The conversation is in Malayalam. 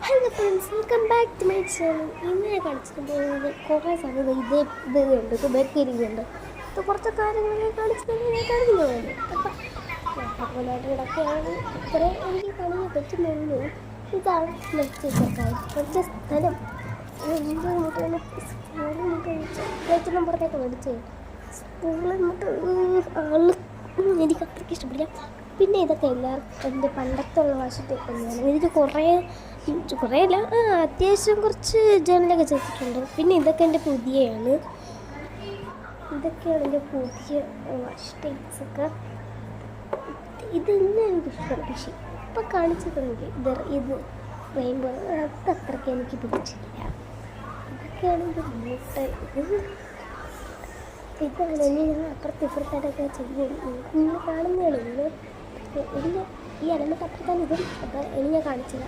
Hello friends, welcome back to my channel. ഇന്ന് ഞാൻ കാണിച്ചിട്ട് പോകുന്നത് കുറേ സമയം ഇതുണ്ട്, ഇത് ബെക്കിരിക്കുന്നുണ്ട്. ഇത് കുറച്ച് കാര്യങ്ങളൊക്കെ കാണിച്ചിട്ട് ഞാൻ കഴിഞ്ഞു പോകുന്നത്. അപ്പം ഇടയ്ക്കാണ് ഇത്ര എനിക്ക് കാണാൻ പറ്റുന്നുള്ളൂ. ഇതാണ് ലെഫ്റ്റ് കുറച്ച് സ്ഥലം സ്കൂളിൽ പുറത്തേക്ക് മേടിച്ചേ. സ്കൂളിൽ ആള് എനിക്ക് അത്രയ്ക്ക് ഇഷ്ടപ്പെടില്ല. പിന്നെ ഇതൊക്കെ എല്ലാവർക്കും എൻ്റെ പണ്ടത്തുള്ള വാശിട്ടൊക്കെ തന്നെയാണ്. എനിക്ക് കുറേ അല്ല, അത്യാവശ്യം കുറച്ച് ജേണലൊക്കെ ചെയ്തിട്ടുണ്ട്. പിന്നെ ഇതൊക്കെ എൻ്റെ പുതിയതാണ്. ഇതൊക്കെയാണ് എൻ്റെ പുതിയ വാഷ് ടൈപ്സൊക്കെ. ഇതെല്ലാം എനിക്കിഷ്ടമാണ്. പക്ഷേ ഇപ്പം കാണിച്ചിട്ടുണ്ടെങ്കിൽ ഇത് റെയിൻബോ അതത്രയ്ക്ക് എനിക്ക് പിടിച്ചില്ല. ഇതൊക്കെയാണ് എൻ്റെ മൂട്ട. ഇതാണ് ഇനി ഞാൻ ഇപ്പുറത്തായിട്ടൊക്കെ ചെയ്യും. നിങ്ങൾ കാണുന്നതാണ്. ഇല്ല, ഈ അലമ്പ് അപ്പുറത്താണ് ഇതും. അപ്പോൾ ഇനി ഞാൻ കാണിച്ചില്ല.